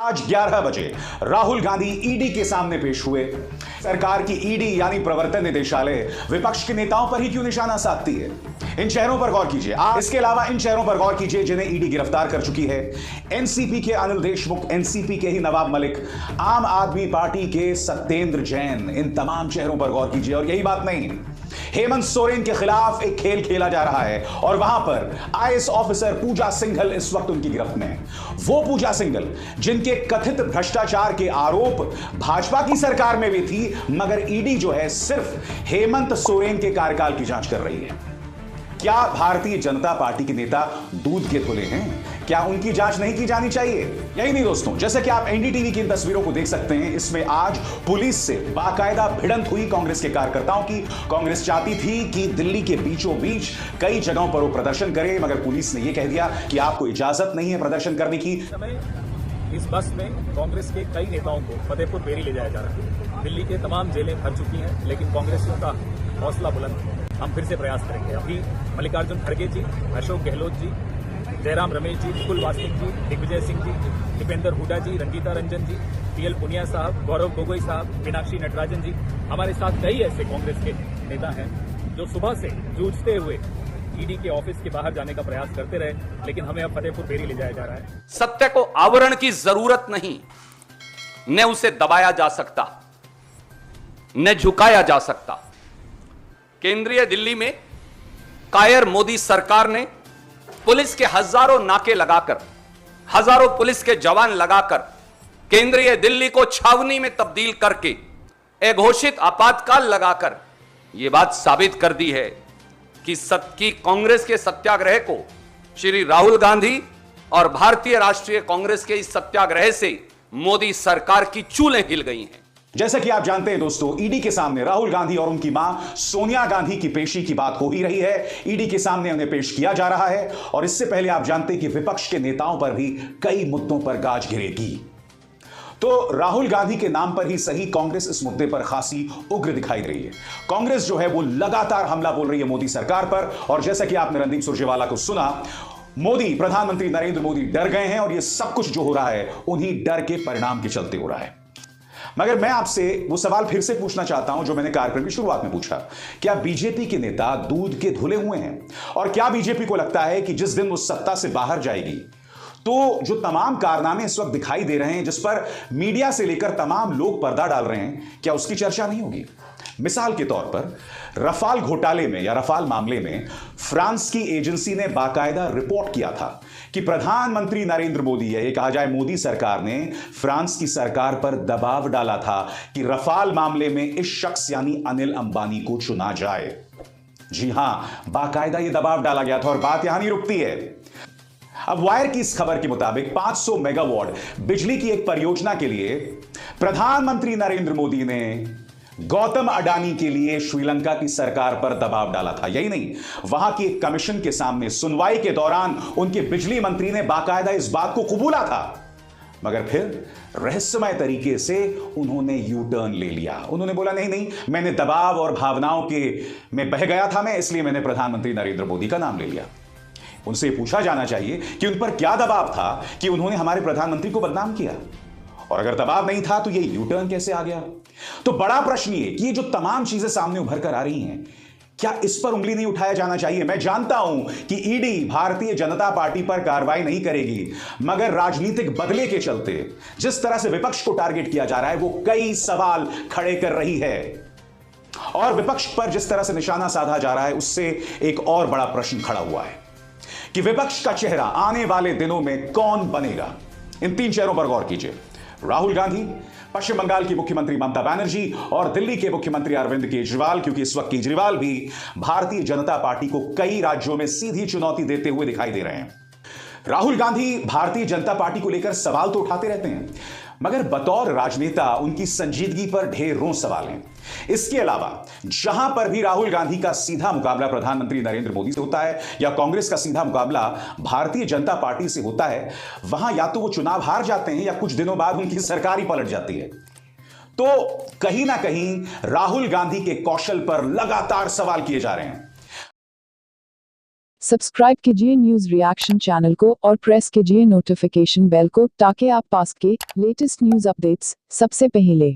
आज 11 बजे राहुल गांधी ईडी के सामने पेश हुए। सरकार की ईडी यानी प्रवर्तन निदेशालय विपक्ष के नेताओं पर ही क्यों निशाना साधती है? इन चेहरों पर गौर कीजिए। इसके अलावा इन चेहरों पर गौर कीजिए जिन्हें ईडी गिरफ्तार कर चुकी है। एनसीपी के अनिल देशमुख, एनसीपी के ही नवाब मलिक, आम आदमी पार्टी के सत्येंद्र जैन, इन तमाम चेहरों पर गौर कीजिए। और यही बात नहीं, हेमंत सोरेन के खिलाफ एक खेल खेला जा रहा है और वहां पर आईएएस ऑफिसर पूजा सिंघल इस वक्त उनकी गिरफ्त में है। वो पूजा सिंघल जिनके कथित भ्रष्टाचार के आरोप भाजपा की सरकार में भी थी, मगर ईडी जो है सिर्फ हेमंत सोरेन के कार्यकाल की जांच कर रही है। क्या भारतीय जनता पार्टी के नेता दूध के धुले हैं? क्या उनकी जांच नहीं की जानी चाहिए? यही नहीं दोस्तों, जैसे कि आप एनडीटीवी की इन तस्वीरों को देख सकते हैं, इसमें आज पुलिस से बाकायदा भिड़ंत हुई कांग्रेस के कार्यकर्ताओं की। कांग्रेस चाहती थी कि दिल्ली के बीचों बीच कई जगहों पर वो प्रदर्शन करे, मगर पुलिस ने यह कह दिया कि आपको इजाजत नहीं है प्रदर्शन करने की। इस बस में कांग्रेस के कई नेताओं को फतेहपुर बेरी ले जाया जा रहा है। दिल्ली के तमाम जेलें भर चुकी हैं, लेकिन कांग्रेसियों का हौसला बुलंद है। हम फिर से प्रयास करेंगे। अभी मल्लिकार्जुन खड़गे जी, अशोक गहलोत जी, जयराम रमेश जी, मुकुल वासनिक जी, दिग्विजय सिंह जी, दीपेंद्र हुड्डा जी, रंजीता रंजन जी, पीएल पुनिया साहब, गौरव गोगोई साहब, मीनाक्षी नटराजन जी, हमारे साथ कई ऐसे कांग्रेस के नेता हैं जो सुबह से जूझते हुए ईडी के ऑफिस के बाहर जाने का प्रयास करते रहे, लेकिन हमें अब फतेहपुर बेरी ले जाया जा रहा है। सत्य को आवरण की जरूरत नहीं, न उसे दबाया जा सकता, न झुकाया जा सकता। केंद्रीय दिल्ली में कायर मोदी सरकार ने पुलिस के हजारों नाके लगाकर, हजारों पुलिस के जवान लगाकर केंद्रीय दिल्ली को छावनी में तब्दील करके एक घोषित आपातकाल लगाकर यह बात साबित कर दी है कि कांग्रेस के सत्याग्रह को श्री राहुल गांधी और भारतीय राष्ट्रीय कांग्रेस के इस सत्याग्रह से मोदी सरकार की चूलें हिल गई हैं। जैसा कि आप जानते हैं दोस्तों, ईडी के सामने राहुल गांधी और उनकी मां सोनिया गांधी की पेशी की बात हो ही रही है। ईडी के सामने उन्हें पेश किया जा रहा है और इससे पहले आप जानते हैं कि विपक्ष के नेताओं पर भी कई मुद्दों पर गाज गिरेगी। तो राहुल गांधी के नाम पर ही सही, कांग्रेस इस मुद्दे पर खासी उग्र दिखाई दे रही है। कांग्रेस जो है वो लगातार हमला बोल रही है मोदी सरकार पर, और जैसा कि आपने रणदीप सुरजेवाला को सुना, मोदी, प्रधानमंत्री नरेंद्र मोदी डर गए हैं और यह सब कुछ जो हो रहा है उन्हीं डर के परिणाम के चलते हो रहा है। मगर मैं आपसे वो सवाल फिर से पूछना चाहता हूं जो मैंने कार्यक्रम की शुरुआत में पूछा, क्या बीजेपी के नेता दूध के धुले हुए हैं? और क्या बीजेपी को लगता है कि जिस दिन वो सत्ता से बाहर जाएगी तो जो तमाम कारनामे इस वक्त दिखाई दे रहे हैं, जिस पर मीडिया से लेकर तमाम लोग पर्दा डाल रहे हैं, क्या उसकी चर्चा नहीं होगी? मिसाल के तौर पर रफाल घोटाले में या रफाल मामले में फ्रांस की एजेंसी ने बाकायदा रिपोर्ट किया था कि प्रधानमंत्री नरेंद्र मोदी, या ये कहा जाए मोदी सरकार ने फ्रांस की सरकार पर दबाव डाला था कि रफाल मामले में इस शख्स यानी अनिल अंबानी को चुना जाए। जी हां, बाकायदा ये दबाव डाला गया था और बात यहां नहीं रुकती है। अब वायर की इस खबर के मुताबिक 500 मेगावाट बिजली की एक परियोजना के लिए प्रधानमंत्री नरेंद्र मोदी ने गौतम अडानी के लिए श्रीलंका की सरकार पर दबाव डाला था। यही नहीं, वहां की एक कमीशन के सामने सुनवाई के दौरान उनके बिजली मंत्री ने बाकायदा इस बात को कबूला था, मगर फिर रहस्यमय तरीके से उन्होंने यू टर्न ले लिया। उन्होंने बोला नहीं नहीं, मैंने दबाव और भावनाओं के में बह गया था मैं, इसलिए मैंने प्रधानमंत्री नरेंद्र मोदी का नाम ले लिया। उनसे पूछा जाना चाहिए कि उन पर क्या दबाव था कि उन्होंने हमारे प्रधानमंत्री को बदनाम किया, और अगर दबाव नहीं था तो ये यू टर्न कैसे आ गया? तो बड़ा प्रश्न ये कि ये जो तमाम चीजें सामने उभर कर आ रही हैं, क्या इस पर उंगली नहीं उठाया जाना चाहिए? मैं जानता हूं कि ईडी भारतीय जनता पार्टी पर कार्रवाई नहीं करेगी, मगर राजनीतिक बदले के चलते जिस तरह से विपक्ष को टारगेट किया जा रहा है वो कई सवाल खड़े कर रही है, और विपक्ष पर जिस तरह से निशाना साधा जा रहा है उससे एक और बड़ा प्रश्न खड़ा हुआ है कि विपक्ष का चेहरा आने वाले दिनों में कौन बनेगा? इन तीन चेहरों पर गौर कीजिए। राहुल गांधी, पश्चिम बंगाल की मुख्यमंत्री ममता बनर्जी और दिल्ली के मुख्यमंत्री अरविंद केजरीवाल, क्योंकि इस वक्त केजरीवाल भी भारतीय जनता पार्टी को कई राज्यों में सीधी चुनौती देते हुए दिखाई दे रहे हैं। राहुल गांधी भारतीय जनता पार्टी को लेकर सवाल तो उठाते रहते हैं, मगर बतौर राजनेता उनकी संजीदगी पर ढेरों सवाल हैं। इसके अलावा जहां पर भी राहुल गांधी का सीधा मुकाबला प्रधानमंत्री नरेंद्र मोदी से होता है या कांग्रेस का सीधा मुकाबला भारतीय जनता पार्टी से होता है, वहां या तो वो चुनाव हार जाते हैं या कुछ दिनों बाद उनकी सरकार ही पलट जाती है। तो कहीं ना कहीं राहुल गांधी के कौशल पर लगातार सवाल किए जा रहे हैं। सब्सक्राइब कीजिए न्यूज रिएक्शन चैनल को और प्रेस कीजिए नोटिफिकेशन बेल को ताकि आप पास के लेटेस्ट न्यूज अपडेट्स सबसे पहले